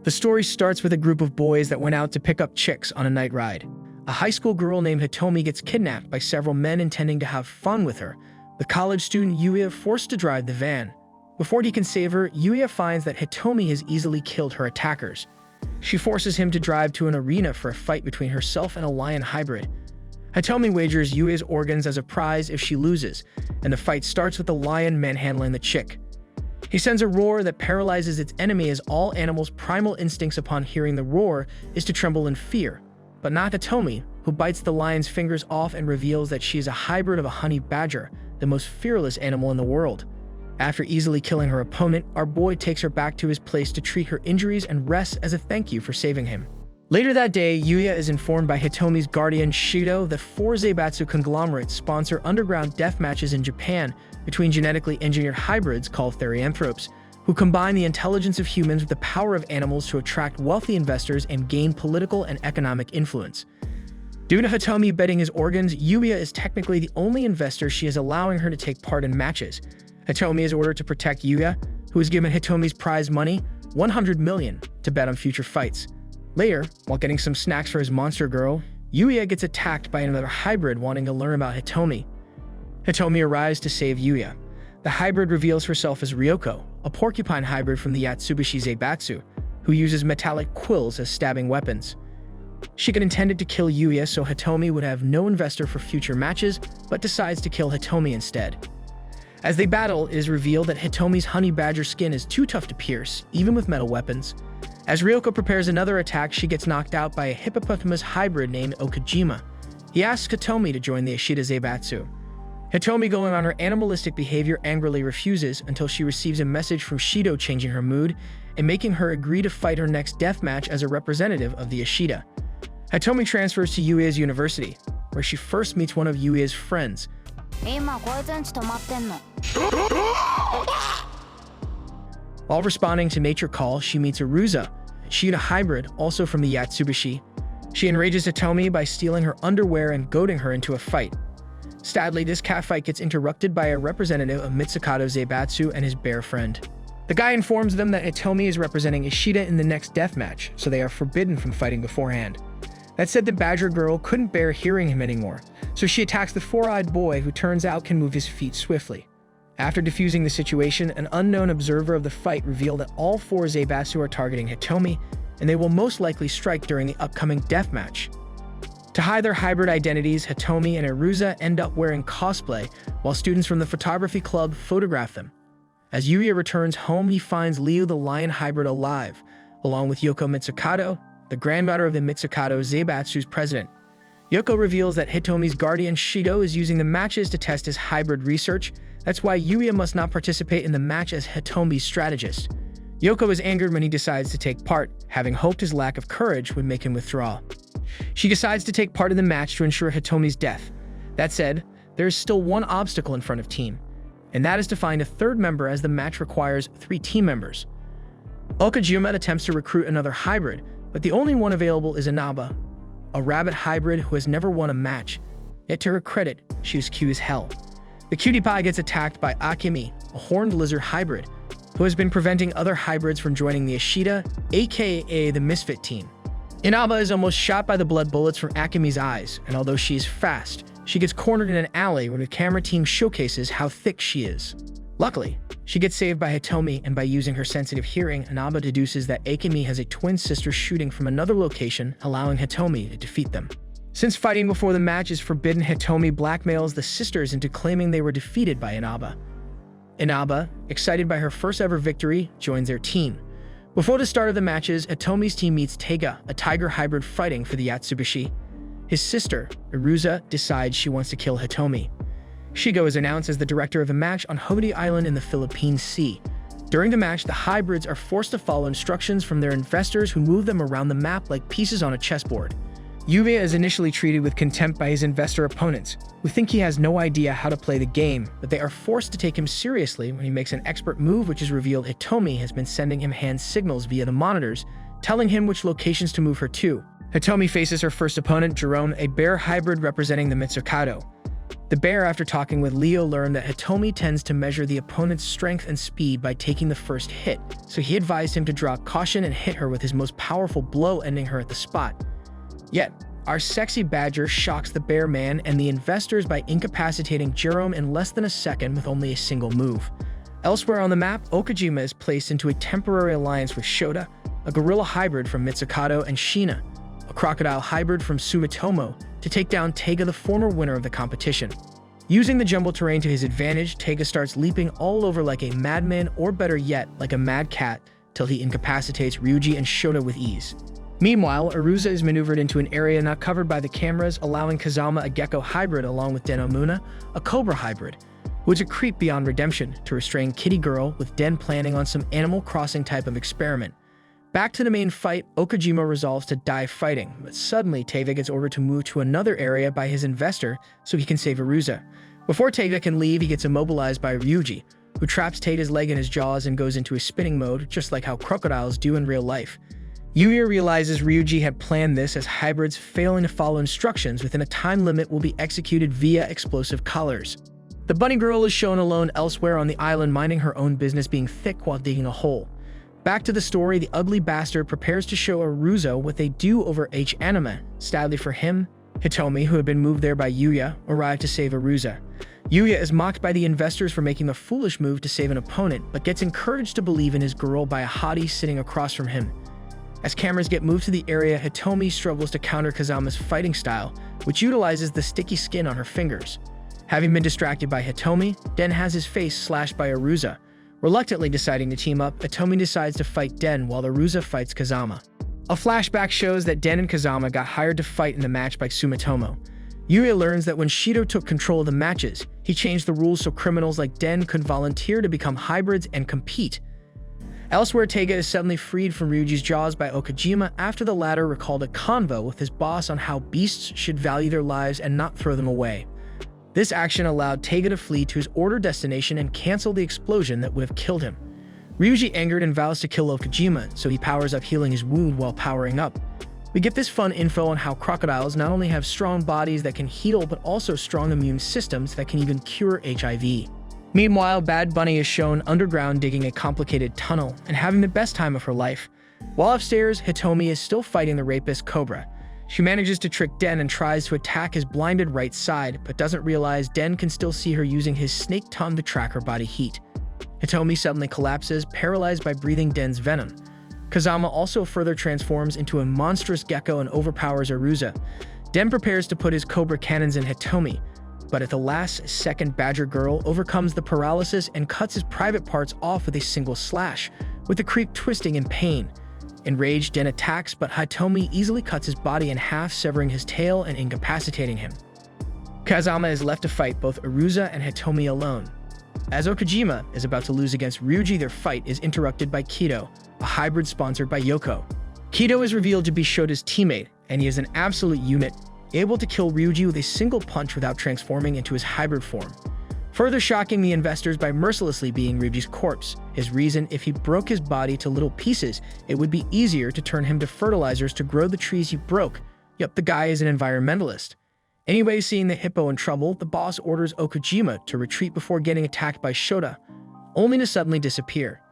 The story starts with a group of boys that went out to pick up chicks on a night ride. A high school girl named Hitomi gets kidnapped by several men intending to have fun with her. The college student Yuya forced to drive the van. Before he can save her, Yuya finds that Hitomi has easily killed her attackers. She forces him to drive to an arena for a fight between herself and a lion hybrid. Hitomi wagers Yuya's organs as a prize if she loses, and the fight starts with the lion manhandling the chick. He sends a roar that paralyzes its enemy, as all animals' primal instincts upon hearing the roar is to tremble in fear. But not Hitomi, who bites the lion's fingers off and reveals that she is a hybrid of a honey badger, the most fearless animal in the world. After easily killing her opponent, our boy takes her back to his place to treat her injuries and rests as a thank you for saving him. Later that day, Yuya is informed by Hitomi's guardian Shido that 4 Zaibatsu conglomerates sponsor underground death matches in Japan between genetically engineered hybrids called therianthropes, who combine the intelligence of humans with the power of animals to attract wealthy investors and gain political and economic influence. Due to Hitomi betting his organs, Yuya is technically the only investor she is, allowing her to take part in matches. Hitomi is ordered to protect Yuya, who is given Hitomi's prize money, 100 million, to bet on future fights. Later, while getting some snacks for his monster girl, Yuya gets attacked by another hybrid wanting to learn about Hitomi. Hitomi arrives to save Yuya. The hybrid reveals herself as Ryoko, a porcupine hybrid from the Yatsubushi Zaibatsu, who uses metallic quills as stabbing weapons. She had intended to kill Yuya so Hitomi would have no investor for future matches, but decides to kill Hitomi instead. As they battle, it is revealed that Hitomi's honey badger skin is too tough to pierce, even with metal weapons. As Ryoko prepares another attack, she gets knocked out by a hippopotamus hybrid named Okajima. He asks Hitomi to join the Ashita Zaibatsu. Hitomi, going on her animalistic behavior, angrily refuses until she receives a message from Shido changing her mood and making her agree to fight her next death match as a representative of the Ashita. Hitomi transfers to Yuya's university, where she first meets one of Yuya's friends. While responding to nature call, she meets Aruza, a cheetah hybrid, also from the Yatsubushi. She enrages Hitomi by stealing her underwear and goading her into a fight. Sadly, this catfight gets interrupted by a representative of Mitsukado Zaibatsu and his bear friend. The guy informs them that Hitomi is representing Ishida in the next death match, so they are forbidden from fighting beforehand. That said, the badger girl couldn't bear hearing him anymore, so she attacks the four-eyed boy, who turns out can move his feet swiftly. After defusing the situation, an unknown observer of the fight revealed that all 4 Zaibatsu are targeting Hitomi, and they will most likely strike during the upcoming death match. To hide their hybrid identities, Hitomi and Aruza end up wearing cosplay, while students from the photography club photograph them. As Yuya returns home, he finds Liu the lion hybrid alive, along with Yoko Mitsukado, the granddaughter of the Mitsukado Zaibatsu's president. Yoko reveals that Hitomi's guardian Shido is using the matches to test his hybrid research. That's why Yuya must not participate in the match as Hitomi's strategist. Yoko is angered when he decides to take part, having hoped his lack of courage would make him withdraw. She decides to take part in the match to ensure Hitomi's death. That said, there is still one obstacle in front of team, and that is to find a third member, as the match requires 3 team members. Okajima attempts to recruit another hybrid, but the only one available is Inaba, a rabbit hybrid who has never won a match. Yet to her credit, she is cute as hell. The cutie pie gets attacked by Akemi, a horned lizard hybrid, who has been preventing other hybrids from joining the Ashita, aka the Misfit team. Inaba is almost shot by the blood bullets from Akemi's eyes, and although she is fast, she gets cornered in an alley where the camera team showcases how thick she is. Luckily, she gets saved by Hitomi, and by using her sensitive hearing, Inaba deduces that Akemi has a twin sister shooting from another location, allowing Hitomi to defeat them. Since fighting before the match is forbidden, Hitomi blackmails the sisters into claiming they were defeated by Inaba. Inaba, excited by her first ever victory, joins their team. Before the start of the matches, Hitomi's team meets Teiga, a tiger hybrid fighting for the Yatsubushi. His sister, Aruza, decides she wants to kill Hitomi. Shigo is announced as the director of the match on Hobody Island in the Philippine Sea. During the match, the hybrids are forced to follow instructions from their investors, who move them around the map like pieces on a chessboard. Yuya is initially treated with contempt by his investor opponents, who think he has no idea how to play the game, but they are forced to take him seriously when he makes an expert move, which is revealed Hitomi has been sending him hand signals via the monitors, telling him which locations to move her to. Hitomi faces her first opponent, Jerome, a bear hybrid representing the Mitsukado. The bear, after talking with Leo, learned that Hitomi tends to measure the opponent's strength and speed by taking the first hit, so he advised him to draw caution and hit her with his most powerful blow, ending her at the spot. Yet, our sexy badger shocks the bear man and the investors by incapacitating Jerome in less than a second with only a single move. Elsewhere on the map, Okajima is placed into a temporary alliance with Shota, a gorilla hybrid from Mitsukato, and Shina, a crocodile hybrid from Sumitomo, to take down Taiga, the former winner of the competition. Using the jumbled terrain to his advantage, Taiga starts leaping all over like a madman, or better yet, like a mad cat, till he incapacitates Ryuji and Shota with ease. Meanwhile, Arusa is maneuvered into an area not covered by the cameras, allowing Kazama, a gecko hybrid, along with Den Omuna, a cobra hybrid, who is a creep beyond redemption, to restrain Kitty Girl, with Den planning on some Animal Crossing type of experiment. Back to the main fight, Okajima resolves to die fighting, but suddenly Taiga gets ordered to move to another area by his investor so he can save Arusa. Before Taiga can leave, he gets immobilized by Ryuji, who traps Taiga's leg in his jaws and goes into a spinning mode, just like how crocodiles do in real life. Yuya realizes Ryuji had planned this, as hybrids failing to follow instructions within a time limit will be executed via explosive collars. The bunny girl is shown alone elsewhere on the island, minding her own business, being thick while digging a hole. Back to the story, the ugly bastard prepares to show Arusa what they do over H-anime. Sadly for him, Hitomi, who had been moved there by Yuya, arrived to save Arusa. Yuya is mocked by the investors for making the foolish move to save an opponent, but gets encouraged to believe in his girl by a hottie sitting across from him. As cameras get moved to the area, Hitomi struggles to counter Kazama's fighting style, which utilizes the sticky skin on her fingers. Having been distracted by Hitomi, Den has his face slashed by Arusa. Reluctantly deciding to team up, Hitomi decides to fight Den while Arusa fights Kazama. A flashback shows that Den and Kazama got hired to fight in the match by Sumitomo. Yuya learns that when Shido took control of the matches, he changed the rules so criminals like Den could volunteer to become hybrids and compete. Elsewhere, Taiga is suddenly freed from Ryuji's jaws by Okajima after the latter recalled a convo with his boss on how beasts should value their lives and not throw them away. This action allowed Taiga to flee to his order destination and cancel the explosion that would have killed him. Ryuji, angered, and vows to kill Okajima, so he powers up, healing his wound while powering up. We get this fun info on how crocodiles not only have strong bodies that can heal, but also strong immune systems that can even cure HIV. Meanwhile, Bad Bunny is shown underground digging a complicated tunnel and having the best time of her life. While upstairs, Hitomi is still fighting the rapist Cobra. She manages to trick Den and tries to attack his blinded right side, but doesn't realize Den can still see her using his snake tongue to track her body heat. Hitomi suddenly collapses, paralyzed by breathing Den's venom. Kazama also further transforms into a monstrous gecko and overpowers Arusa. Den prepares to put his cobra cannons in Hitomi, but at the last second, Badger Girl overcomes the paralysis and cuts his private parts off with a single slash, with the creep twisting in pain. Enraged, Den attacks, but Hitomi easily cuts his body in half, severing his tail and incapacitating him. Kazama is left to fight both Arusa and Hitomi alone. As Okajima is about to lose against Ryuji, their fight is interrupted by Kido, a hybrid sponsored by Yoko. Kido is revealed to be Shota's teammate, and he is an absolute unit, able to kill Ryuji with a single punch without transforming into his hybrid form. Further shocking the investors by mercilessly being Ryuji's corpse, his reason: if he broke his body to little pieces, it would be easier to turn him to fertilizers to grow the trees he broke. Yup, the guy is an environmentalist. Anyway, seeing the hippo in trouble, the boss orders Okajima to retreat before getting attacked by Shota, only to suddenly disappear.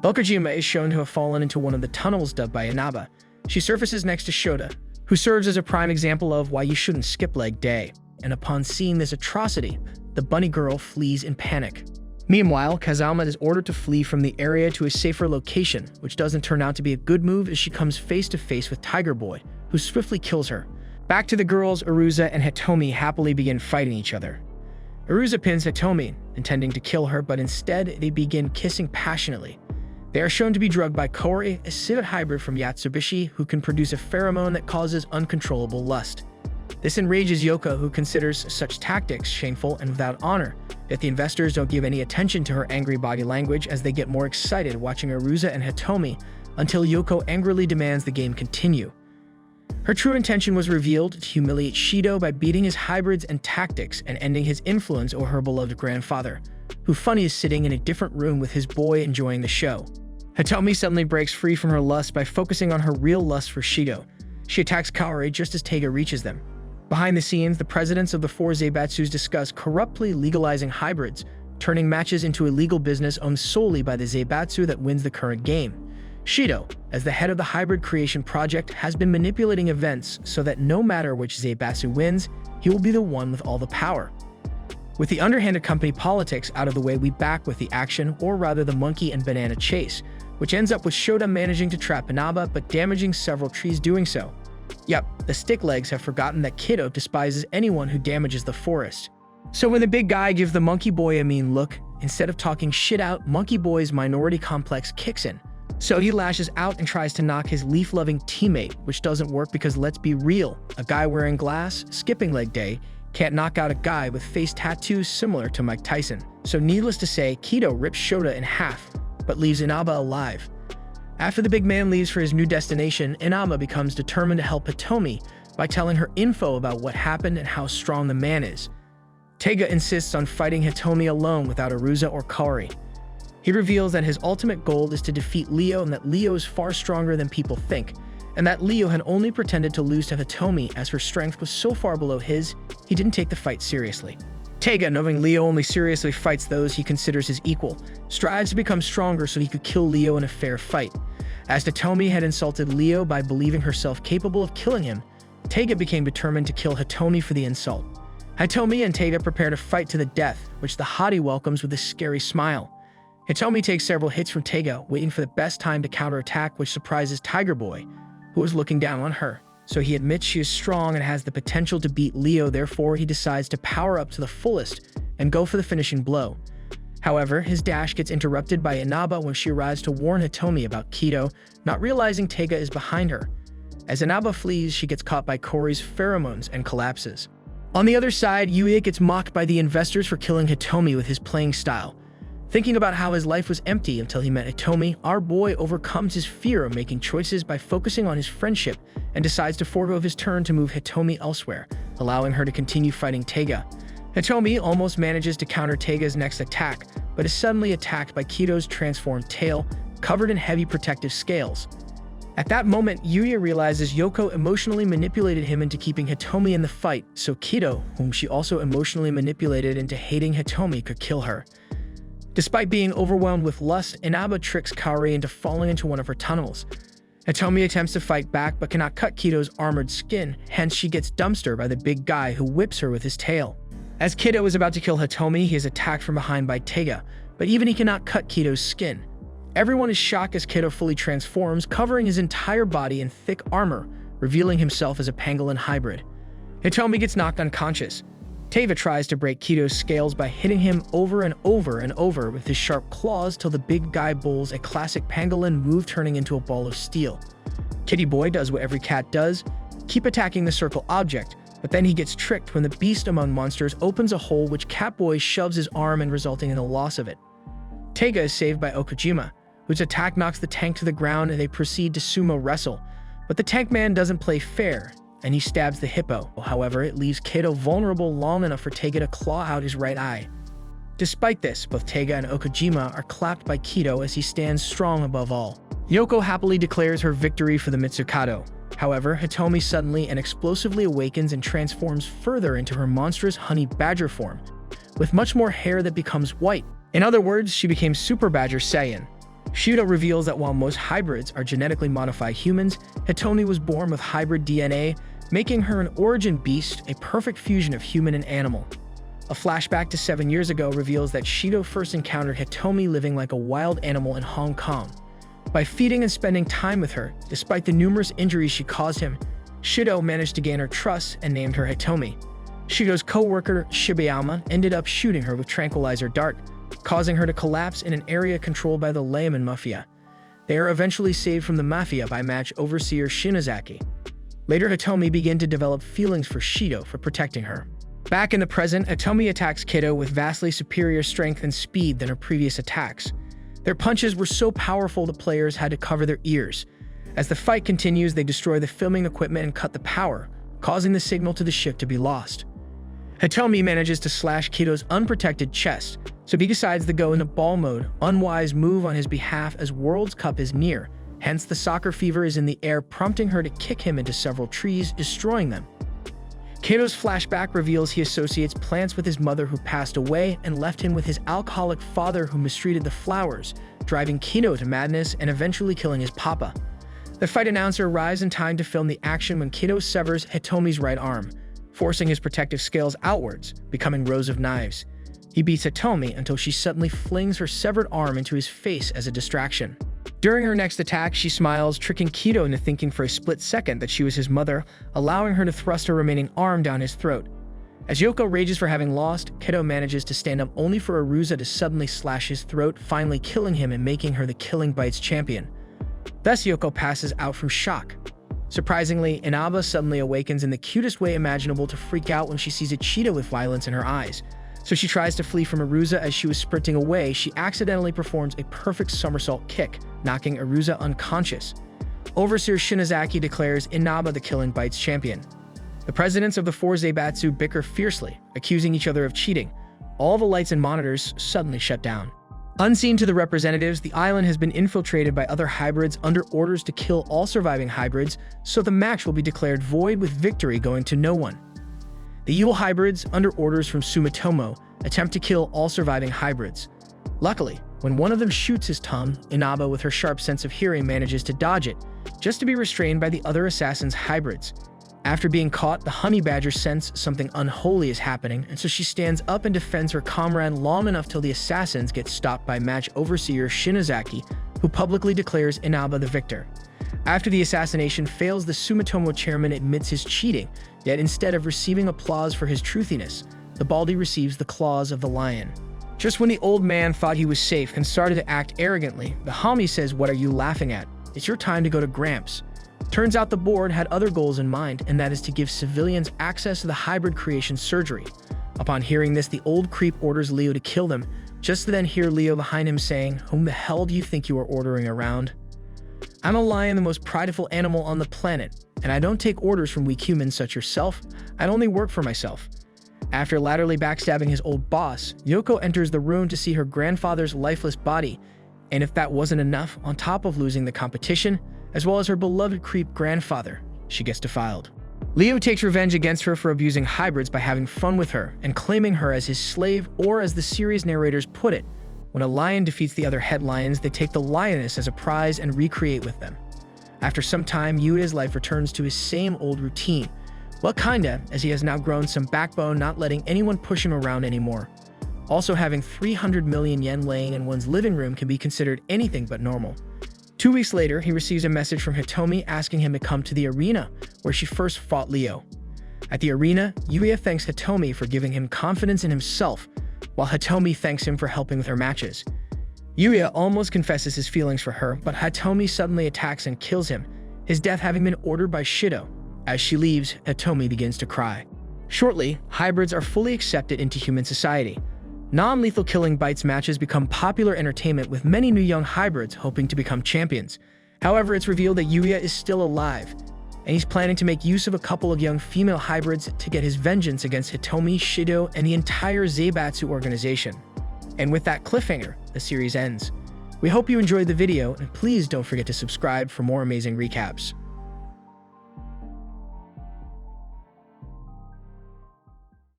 Okajima is shown to have fallen into one of the tunnels dug by Inaba. She surfaces next to Shota, who serves as a prime example of why you shouldn't skip leg day, and upon seeing this atrocity, the bunny girl flees in panic. Meanwhile, Kazama is ordered to flee from the area to a safer location, which doesn't turn out to be a good move as she comes face to face with Tiger Boy, who swiftly kills her. Back to the girls, Arusa and Hitomi happily begin fighting each other. Arusa pins Hitomi, intending to kill her, but instead they begin kissing passionately. They are shown to be drugged by Kori, a civet hybrid from Yatsubishi who can produce a pheromone that causes uncontrollable lust. This enrages Yoko, who considers such tactics shameful and without honor, yet the investors don't give any attention to her angry body language as they get more excited watching Arusa and Hitomi until Yoko angrily demands the game continue. Her true intention was revealed to humiliate Shido by beating his hybrids and tactics and ending his influence over her beloved grandfather, who funny is sitting in a different room with his boy enjoying the show. Hitomi suddenly breaks free from her lust by focusing on her real lust for Shido. She attacks Kaori just as Taiga reaches them. Behind the scenes, the presidents of the four Zaibatsus discuss corruptly legalizing hybrids, turning matches into a legal business owned solely by the Zaibatsu that wins the current game. Shido, as the head of the hybrid creation project, has been manipulating events so that no matter which Zaibatsu wins, he will be the one with all the power. With the underhanded company politics out of the way, we back with the action, or rather the monkey and banana chase, which ends up with Shota managing to trap Inaba but damaging several trees doing so. Yep, the stick legs have forgotten that Kido despises anyone who damages the forest. So when the big guy gives the monkey boy a mean look, instead of talking shit out, monkey boy's minority complex kicks in. So he lashes out and tries to knock his leaf-loving teammate, which doesn't work because let's be real, a guy wearing glass, skipping leg day, can't knock out a guy with face tattoos similar to Mike Tyson. So needless to say, Kido rips Shota in half, but leaves Inaba alive. After the big man leaves for his new destination, Inaba becomes determined to help Hitomi by telling her info about what happened and how strong the man is. Taiga insists on fighting Hitomi alone without Arusa or Kaori. He reveals that his ultimate goal is to defeat Leo and that Leo is far stronger than people think, and that Leo had only pretended to lose to Hitomi as her strength was so far below his, he didn't take the fight seriously. Taiga, knowing Leo only seriously fights those he considers his equal, strives to become stronger so he could kill Leo in a fair fight. As Hitomi had insulted Leo by believing herself capable of killing him, Taiga became determined to kill Hitomi for the insult. Hitomi and Taiga prepare to fight to the death, which the hottie welcomes with a scary smile. Hitomi takes several hits from Taiga, waiting for the best time to counterattack, which surprises Tiger Boy, who is looking down on her. So he admits she is strong and has the potential to beat Leo, therefore he decides to power up to the fullest and go for the finishing blow. However, his dash gets interrupted by Inaba when she arrives to warn Hitomi about Kido, not realizing Taiga is behind her. As Inaba flees, she gets caught by Kaori's pheromones and collapses. On the other side, Yuya gets mocked by the investors for killing Hitomi with his playing style. Thinking about how his life was empty until he met Hitomi, our boy overcomes his fear of making choices by focusing on his friendship and decides to forego his turn to move Hitomi elsewhere, allowing her to continue fighting Taiga. Hitomi almost manages to counter Taiga's next attack, but is suddenly attacked by Kido's transformed tail, covered in heavy protective scales. At that moment, Yuya realizes Yoko emotionally manipulated him into keeping Hitomi in the fight, so Kido, whom she also emotionally manipulated into hating Hitomi, could kill her. Despite being overwhelmed with lust, Inaba tricks Kaori into falling into one of her tunnels. Hitomi attempts to fight back but cannot cut Kido's armored skin, hence she gets dumpstered by the big guy who whips her with his tail. As Kido is about to kill Hitomi, he is attacked from behind by Taiga, but even he cannot cut Kido's skin. Everyone is shocked as Kido fully transforms, covering his entire body in thick armor, revealing himself as a pangolin hybrid. Hitomi gets knocked unconscious. Taiga tries to break Kido's scales by hitting him over and over and over with his sharp claws till the big guy bowls a classic pangolin move, turning into a ball of steel. Kitty Boy does what every cat does, keep attacking the circle object, but then he gets tricked when the beast among monsters opens a hole which Catboy shoves his arm in, resulting in the loss of it. Taiga is saved by Okajima, whose attack knocks the tank to the ground and they proceed to sumo wrestle, but the tank man doesn't play fair, and he stabs the hippo. However, it leaves Kido vulnerable long enough for Taiga to claw out his right eye. Despite this, both Taiga and Okajima are clapped by Kido as he stands strong above all. Yoko happily declares her victory for the Mitsukado. However, Hitomi suddenly and explosively awakens and transforms further into her monstrous honey badger form, with much more hair that becomes white. In other words, she became Super Badger Saiyan. Shido reveals that while most hybrids are genetically modified humans, Hitomi was born with hybrid DNA, making her an origin beast, a perfect fusion of human and animal. A flashback to 7 years ago reveals that Shido first encountered Hitomi living like a wild animal in Hong Kong. By feeding and spending time with her, despite the numerous injuries she caused him, Shido managed to gain her trust and named her Hitomi. Shido's co-worker Shibayama ended up shooting her with tranquilizer dart, causing her to collapse in an area controlled by the Layman Mafia. They are eventually saved from the Mafia by match overseer Shinozaki. Later, Hitomi began to develop feelings for Shido for protecting her. Back in the present, Hitomi attacks Kido with vastly superior strength and speed than her previous attacks. Their punches were so powerful the players had to cover their ears. As the fight continues, they destroy the filming equipment and cut the power, causing the signal to the ship to be lost. Hitomi manages to slash Kido's unprotected chest, so he decides to go into ball mode, unwise move on his behalf as World's Cup is near, hence the soccer fever is in the air, prompting her to kick him into several trees, destroying them. Kato's flashback reveals he associates plants with his mother who passed away and left him with his alcoholic father who mistreated the flowers, driving Kato to madness and eventually killing his papa. The fight announcer arrives in time to film the action when Kato severs Hitomi's right arm, forcing his protective scales outwards, becoming rows of knives. He beats Hitomi until she suddenly flings her severed arm into his face as a distraction. During her next attack, she smiles, tricking Kato into thinking for a split second that she was his mother, allowing her to thrust her remaining arm down his throat. As Yoko rages for having lost, Kato manages to stand up only for Arusa to suddenly slash his throat, finally killing him and making her the Killing Bites champion. Thus, Yoko passes out from shock. Surprisingly, Inaba suddenly awakens in the cutest way imaginable to freak out when she sees a cheetah with violence in her eyes. So she tries to flee from Arusa. As she was sprinting away, she accidentally performs a perfect somersault kick, knocking Arusa unconscious. Overseer Shinozaki declares Inaba the Killing Bites champion. The presidents of the four Zaibatsu bicker fiercely, accusing each other of cheating. All the lights and monitors suddenly shut down. Unseen to the representatives, the island has been infiltrated by other hybrids under orders to kill all surviving hybrids, so the match will be declared void with victory going to no one. The evil hybrids, under orders from Sumitomo, attempt to kill all surviving hybrids. Luckily, when one of them shoots his tongue, Inaba, with her sharp sense of hearing, manages to dodge it, just to be restrained by the other assassins' hybrids. After being caught, the honey badger senses something unholy is happening, and so she stands up and defends her comrade long enough till the assassins get stopped by match overseer Shinozaki, who publicly declares Inaba the victor. After the assassination fails, the Sumitomo chairman admits his cheating, yet instead of receiving applause for his truthiness, the Baldy receives the claws of the lion. Just when the old man thought he was safe and started to act arrogantly, the homie says, "What are you laughing at? It's your time to go to Gramps." Turns out the board had other goals in mind, and that is to give civilians access to the hybrid creation surgery. Upon hearing this, the old creep orders Leo to kill them, just to then hear Leo behind him saying, "Whom the hell do you think you are ordering around? I'm a lion, the most prideful animal on the planet, and I don't take orders from weak humans such yourself. I only work for myself." After latterly backstabbing his old boss, Yoko enters the room to see her grandfather's lifeless body, and if that wasn't enough, on top of losing the competition, as well as her beloved creep grandfather, she gets defiled. Leo takes revenge against her for abusing hybrids by having fun with her and claiming her as his slave, or as the series narrators put it, when a lion defeats the other head lions, they take the lioness as a prize and recreate with them. After some time, Yui's life returns to his same old routine. Well, kinda, as he has now grown some backbone, not letting anyone push him around anymore. Also, having 300 million yen laying in one's living room can be considered anything but normal. 2 weeks later, he receives a message from Hitomi asking him to come to the arena, where she first fought Leo. At the arena, Yuya thanks Hitomi for giving him confidence in himself, while Hitomi thanks him for helping with her matches. Yuya almost confesses his feelings for her, but Hitomi suddenly attacks and kills him, his death having been ordered by Shido. As she leaves, Hitomi begins to cry. Shortly, hybrids are fully accepted into human society. Non-lethal Killing Bites matches become popular entertainment, with many new young hybrids hoping to become champions. However, it's revealed that Yuya is still alive, and he's planning to make use of a couple of young female hybrids to get his vengeance against Hitomi, Shido, and the entire Zaibatsu organization. And with that cliffhanger, the series ends. We hope you enjoyed the video, and please don't forget to subscribe for more amazing recaps.